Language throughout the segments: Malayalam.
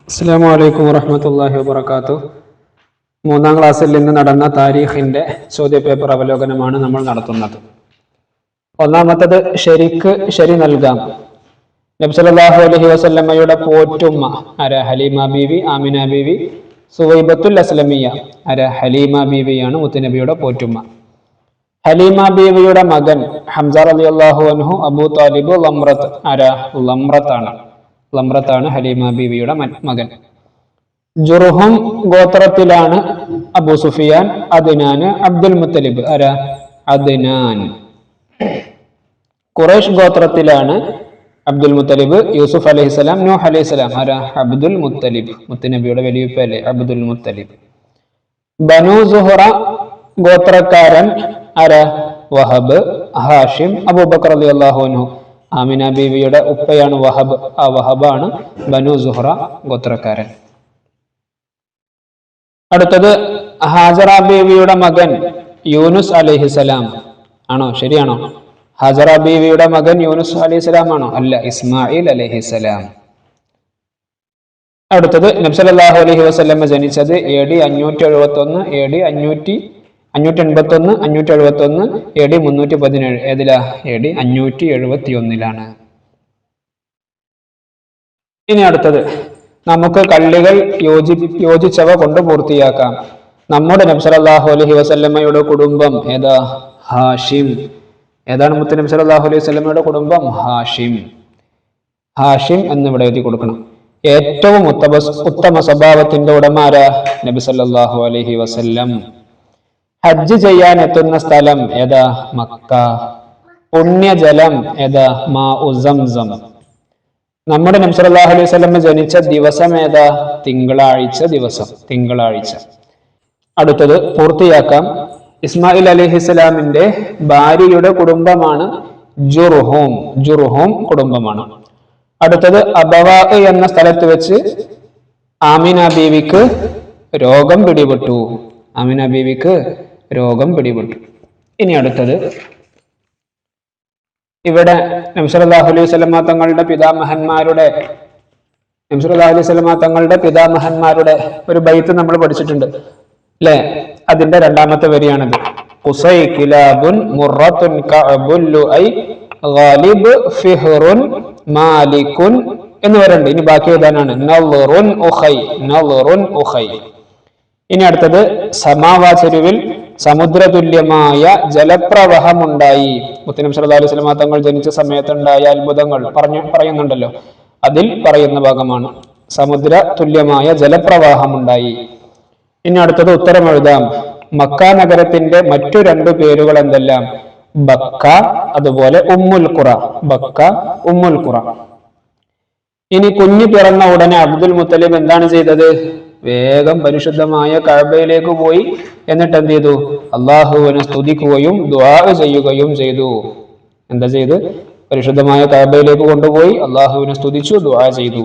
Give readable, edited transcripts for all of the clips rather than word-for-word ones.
അസ്സലാമു അലൈക്കും വറഹ്മത്തുള്ളാഹി വബറകാതുഹു. മൂന്നാം ക്ലാസ്സിൽ നിന്ന് നടന്ന താരീഖിന്റെ ചോദ്യപേപ്പർ അവലോകനമാണ് നമ്മൾ നടത്തുന്നത്. ഒന്നാമത്തത് ശരി നൽകാം. നബി സല്ലല്ലാഹു അലൈഹി വസല്ലമയുടെ പോറ്റുമ്മ ആരാ? ഹലീമ ബീവി, ആമിന ബീവി, സുവൈബത്തുൽ അസ്ലമിയ ആരാ? ഹലീമ ബീവിയാണ് മുത്തുനബിയുടെ പോറ്റുമ്മ. ഹലീമ ബീവിയുടെ മകൻ ഹംസ റളിയല്ലാഹു അൻഹു, അബൂ താലിബ്, ലംറത്ത് ആരാ? ലംറത്താണ് ഹലീമ ബീവിയുടെ മകൻ. ജുർഹും ഗോത്രത്തിലാണ് അബൂ സുഫിയാൻ, അദ്നാന്, അബ്ദുൽ മുത്തലിബ് ആരാ? അദ്നാൻ. ഖുറൈശ് ഗോത്രത്തിലാണ് അബ്ദുൽ മുത്തലിബ്, യൂസുഫ് അലൈഹിസ്സലാം, നൂഹ് അലൈഹിസ്സലാം ആരാ? അബ്ദുൽ മുത്തലിബ്. മുത്തുനബിയുടെ വലിയുപ്പല്ലേ അബ്ദുൽ മുത്തലിബ്. ബനു സുഹറ ഗോത്രക്കാരൻ ആരാ? വഹബ്, ഹാഷിം, അബൂബക്കർ റളിയല്ലാഹു അൻഹു. ആമിന ബീവിയുടെ ഉപ്പയാണ് വഹബ്. ആ വഹബാണ് ബനു സുഹറ ഗോത്രക്കാരൻ. അടുത്തത് ഹാജറ ബീവിയുടെ മകൻ യൂനുസ് അലൈഹിസ്സലാം ആണോ? ശരിയാണോ? ഹാജറ ബീവിയുടെ മകൻ യൂനുസ് അലൈഹിസ്സലാം ആണോ? അല്ല, ഇസ്മായിൽ അലൈഹിസ്സലാം. അടുത്തത് നബി സല്ലല്ലാഹു അലൈഹി വസല്ലം ജനിച്ചത് AD 571, AD 581, 571, AD 317. ഏതിലാ? AD 571. ഇനി അടുത്തത് നമുക്ക് കള്ളികൾ യോജിച്ചവ കൊണ്ട് പൂർത്തിയാക്കാം. നമ്മുടെ നബി സല്ലല്ലാഹു അലൈഹി വസല്ലമയുടെ കുടുംബം ഏതാ? ഹാഷിം. ഏതാണ് മുത്ത് നബി സല്ലല്ലാഹു അലൈഹി വസല്ലമയുടെ കുടുംബം? ഹാഷിം. ഹാഷിം എന്നിവിടെ എഴുതി കൊടുക്കണം. ഏറ്റവും ഉത്തമ സ്വഭാവത്തിന്റെ ഉടമ ആരാ? നബി സല്ലല്ലാഹു അലൈഹി വസല്ലം. ഹജ്ജ് ചെയ്യാൻ എത്തുന്ന സ്ഥലം ഏതാ? മക്ക. പുണ്യജലം ഏതാ? മാഉ സംസം. നമ്മുടെ നബി സല്ലല്ലാഹു അലൈഹി വസല്ലം ജനിച്ച ദിവസം ഏതാ? തിങ്കളാഴ്ച. അടുത്തത് പൂർത്തിയാക്കാം. ഇസ്മായിൽ അലൈഹിസ്സലാമിന്റെ ഭാര്യയുടെ കുടുംബമാണ് ജുർഹും കുടുംബമാണ്. അടുത്തത് അബവാ എന്ന സ്ഥലത്ത് വെച്ച് ആമിന ബീവിക്ക് രോഗം പിടിപെട്ടു. ഇനി അടുത്തത് ഇവിടെ നബി സല്ലല്ലാഹു അലൈഹി വസല്ലമ തങ്ങളുടെ പിതാമഹന്മാരുടെ ഒരു ബൈത്ത് നമ്മൾ പഠിച്ചിട്ടുണ്ട് അല്ലെ? അതിന്റെ രണ്ടാമത്തെ വരിയാണിത്. ഖുസൈ കിലാബുൻ മുറത്തുൻ കഅബുൽ ലുഐ ഗാലിബ് ഫിഹ്റുൻ മാലികുൻ എന്ന് പറയുന്നുണ്ട്. ഇനി ബാക്കി എഴുതാനാണ്. നളറുൻ ഉഖൈ. ഇനി അടുത്തത് സമാവാ ചെരുവിൽ സമുദ്രതുല്യമായ ജലപ്രവാഹമുണ്ടായി. മുത്തനബി സല്ലല്ലാഹു അലൈഹി വസല്ലം തങ്ങൾ ജനിച്ച സമയത്തുണ്ടായ അത്ഭുതങ്ങൾ പറയുന്നുണ്ടല്ലോ. അതിൽ പറയുന്ന ഭാഗമാണ്. സമുദ്ര തുല്യമായ ജലപ്രവാഹമുണ്ടായി. ഇനി അടുത്തത് ഉത്തരം എഴുതാം. മക്ക നഗരത്തിന്റെ മറ്റു രണ്ടു പേരുകൾ എന്തെല്ലാം? ബക്ക, അതുപോലെ ഉമ്മുൽ ഖുറ. ഇനി കുഞ്ഞു പിറന്ന ഉടനെ അബ്ദുൽ മുത്തലിബ് എന്താണ് ചെയ്തത്? വേഗം പരിശുദ്ധമായ കഅബയിലേക്ക് പോയി. എന്നിട്ട് എന്ത് ചെയ്തു? അള്ളാഹുവിനെ സ്തുതിക്കുകയും ദുആ ചെയ്യുകയും ചെയ്തു. എന്താ ചെയ്ത്? പരിശുദ്ധമായ കഅബയിലേക്ക് കൊണ്ടുപോയി അള്ളാഹുവിനെ സ്തുതിച്ചു, ദുആ ചെയ്തു.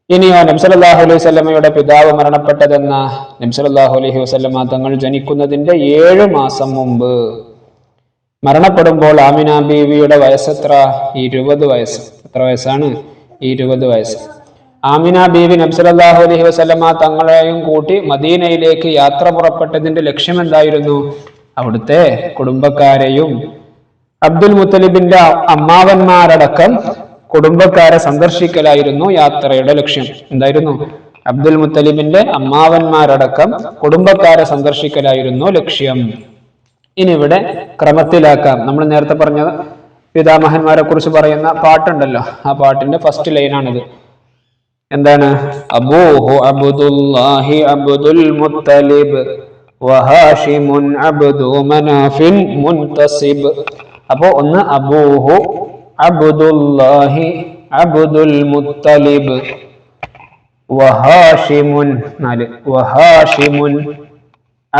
ഇനിയോ നബി സല്ലല്ലാഹു അലൈഹി വസല്ലമയുടെ പിതാവ് മരണപ്പെട്ടതെന്ന നബി സല്ലല്ലാഹു അലൈഹി വസല്ലമ തങ്ങൾ ജനിക്കുന്നതിന്റെ 7 മാസം മുമ്പ്. മരണപ്പെടുമ്പോൾ ആമിന ബീവിയുടെ വയസ്സെത്ര? 20 വയസ്സ്. എത്ര വയസ്സാണ്? 20 വയസ്സ്. ആമിന ബീവി നബി സല്ലല്ലാഹു അലൈഹി വസല്ലമ തങ്ങളെയും കൂട്ടി മദീനയിലേക്ക് യാത്ര പുറപ്പെട്ടതിന്റെ ലക്ഷ്യം എന്തായിരുന്നു? അവിടുത്തെ കുടുംബക്കാരെയും അബ്ദുൽ മുത്തലിബിന്റെ അമ്മാവന്മാരടക്കം കുടുംബക്കാരെ സന്ദർശിക്കലായിരുന്നു യാത്രയുടെ ലക്ഷ്യം. എന്തായിരുന്നു? അബ്ദുൽ മുത്തലിബിന്റെ അമ്മാവന്മാരടക്കം കുടുംബക്കാരെ സന്ദർശിക്കലായിരുന്നു ലക്ഷ്യം. ഇനി ഇവിടെ ക്രമത്തിലാക്കാം. നമ്മൾ നേരത്തെ പറഞ്ഞ പിതാമഹന്മാരെ കുറിച്ച് പറയുന്ന പാട്ടുണ്ടല്ലോ, ആ പാട്ടിന്റെ ഫസ്റ്റ് ലൈനാണിത്. എന്താണ്? അബൂഹു അബ്ദുല്ലാഹി അബ്ദുൽ മുത്തലിബ് വഹാഷിമുൻ അബ്ദു മനാഫിൻ മുൻതസിബ്. അപ്പോ ഒന്ന് അബൂഹു അബ്ദുല്ലാഹി അബ്ദുൽ മുത്തലിബ് വഹാഷിമുൻ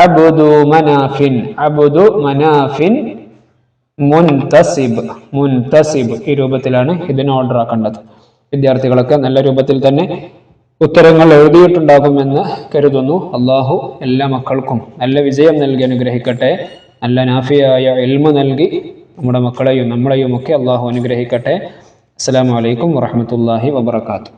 അബ്ദു മനാഫിൻ മുൻതസിബ്. ഈ രൂപത്തിലാണ് ഇതിന് ഓർഡർ ആക്കേണ്ടത്. വിദ്യാർത്ഥികളൊക്കെ നല്ല രൂപത്തിൽ തന്നെ ഉത്തരങ്ങൾ എഴുതിയിട്ടുണ്ടാകുമെന്ന് കരുതുന്നു. അള്ളാഹു എല്ലാ മക്കൾക്കും നല്ല വിജയം നൽകി അനുഗ്രഹിക്കട്ടെ. നല്ല നാഫിയായ ഇൽമു നൽകി നമ്മുടെ മക്കളെയും നമ്മളെയും ഒക്കെ അള്ളാഹു അനുഗ്രഹിക്കട്ടെ. അസ്സലാമു അലൈക്കും വറഹ്മത്തുള്ളാഹി വബറകാതുഹു.